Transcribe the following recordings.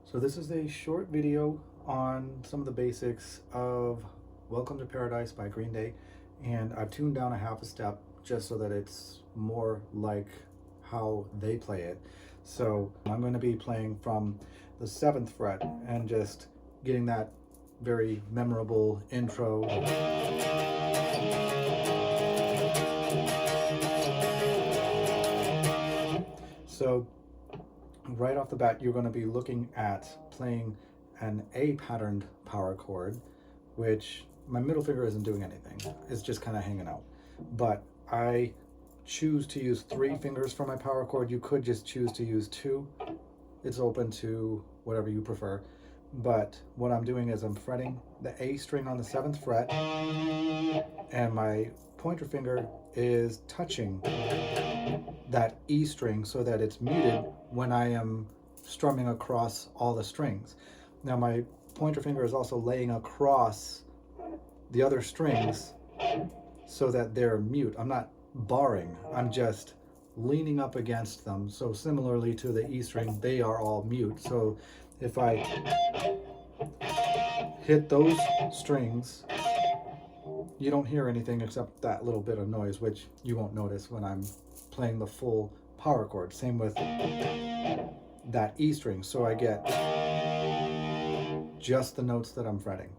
So this is a short video on some of the basics of Welcome to Paradise by Green Day, and I've tuned down a half a step just so that it's more like how they play it. So I'm going to be playing from the 7th fret and just getting that very memorable intro. So right off the bat, you're going to be looking at playing an A patterned power chord, which my middle finger isn't doing anything. It's just kind of hanging out. But I choose to use 3 fingers for my power chord. You could just choose to use 2. It's open to whatever you prefer. But what I'm doing is I'm fretting the A string on the 7th fret, and my pointer finger is touching that E string so that it's muted when I am strumming across all the strings. Now my pointer finger is also laying across the other strings so that they're mute. I'm not barring, I'm just leaning up against them. So similarly to the E string, they are all mute. So if I hit those strings, you don't hear anything except that little bit of noise, which you won't notice when I'm playing the full power chord. Same with that E string. So I get just the notes that I'm fretting.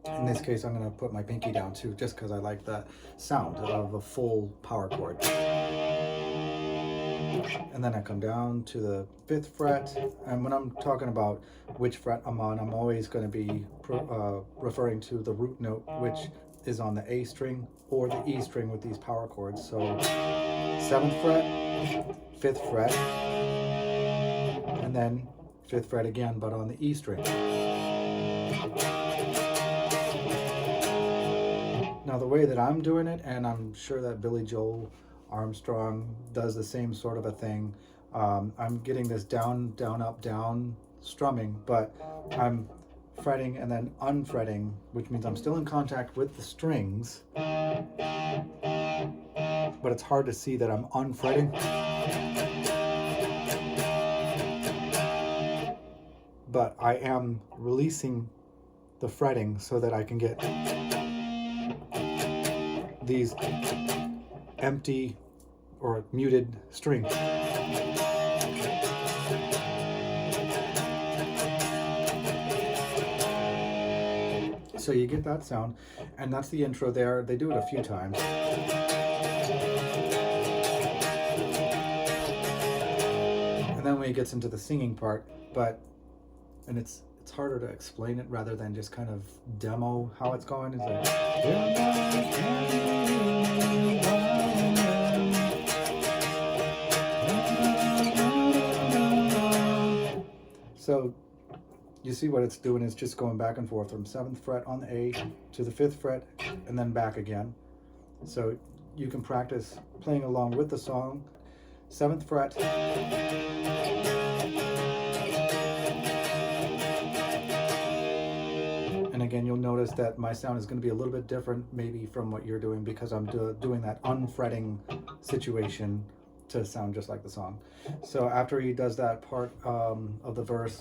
In this case, I'm going to put my pinky down too, just because I like the sound of a full power chord. And then I come down to the 5th fret, and when I'm talking about which fret I'm on, I'm always going to be referring to the root note, which is on the A string or the E string with these power chords. So 7th fret, 5th fret, and then 5th fret again, but on the E string. Now the way that I'm doing it, and I'm sure that Billy Joel Armstrong does the same sort of a thing, I'm getting this down, down, up, down strumming, but I'm fretting and then unfretting, which means I'm still in contact with the strings, but it's hard to see that I'm unfretting. But I am releasing the fretting so that I can get these empty or muted strings. So you get that sound, and that's the intro there. They do it a few times. And then when it gets into the singing part, and it's harder to explain it rather than just kind of demo how it's going. It's like, so you see what it's doing is just going back and forth from 7th fret on the A to the 5th fret and then back again. So you can practice playing along with the song. 7th fret, and again, you'll notice that my sound is going to be a little bit different maybe from what you're doing, because I'm doing that unfretting situation to sound just like the song. So after he does that part of the verse,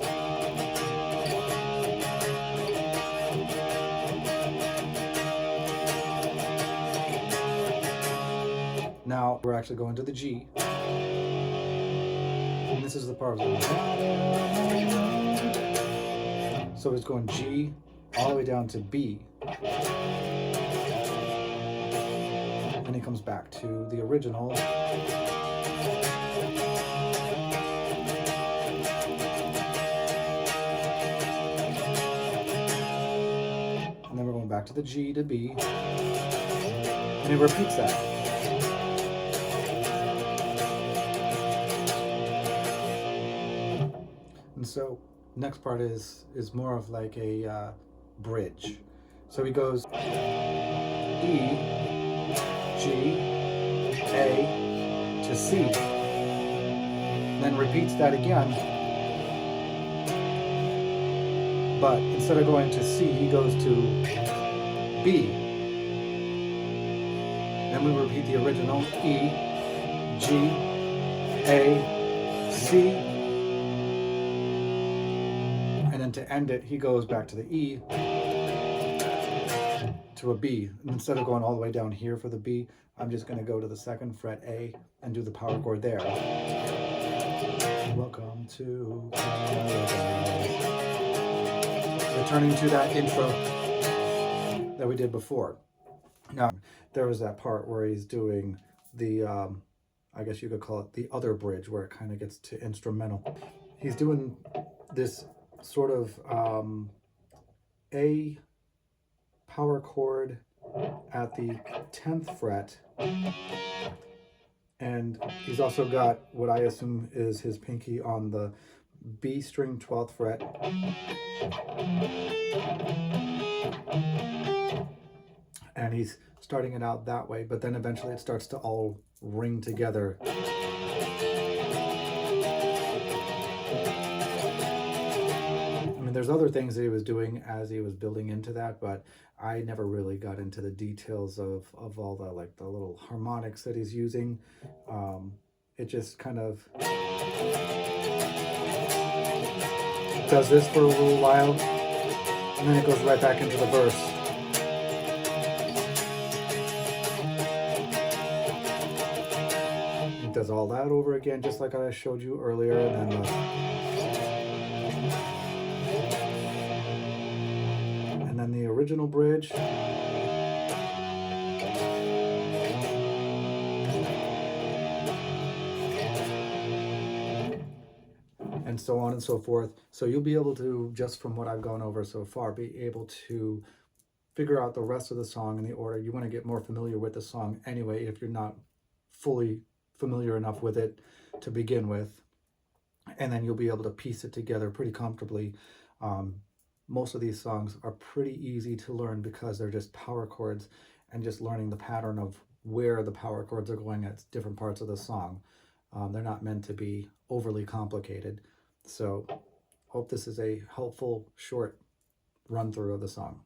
now we're actually going to the G, and this is the part of so it's going G all the way down to B, and it comes back to the original. And then we're going back to the G to B, and it repeats that. And so next part is more of like a bridge. So he goes E, G, A to C, then repeats that again, but instead of going to C, he goes to B. Then we repeat the original E, G, A, C, end it, he goes back to the E to a B. And instead of going all the way down here for the B, I'm just going to go to the 2nd fret A and do the power chord there. Welcome to paradise. Returning to that intro that we did before. Now, there was that part where he's doing the, I guess you could call it the other bridge, where it kind of gets to instrumental. He's doing this sort of A power chord at the 10th fret, and he's also got what I assume is his pinky on the B string 12th fret, and he's starting it out that way, but then eventually it starts to all ring together. There's other things that he was doing as he was building into that, but I never really got into the details of all the like the little harmonics that he's using. It just kind of does this for a little while, and then it goes right back into the verse. It does all that over again, just like I showed you earlier, and then the original bridge. And so on and so forth. So you'll be able to, just from what I've gone over so far, be able to figure out the rest of the song in the order. You want to get more familiar with the song anyway, if you're not fully familiar enough with it to begin with. And then you'll be able to piece it together pretty comfortably. Most of these songs are pretty easy to learn because they're just power chords, and just learning the pattern of where the power chords are going at different parts of the song. They're not meant to be overly complicated. So hope this is a helpful short run through of the song.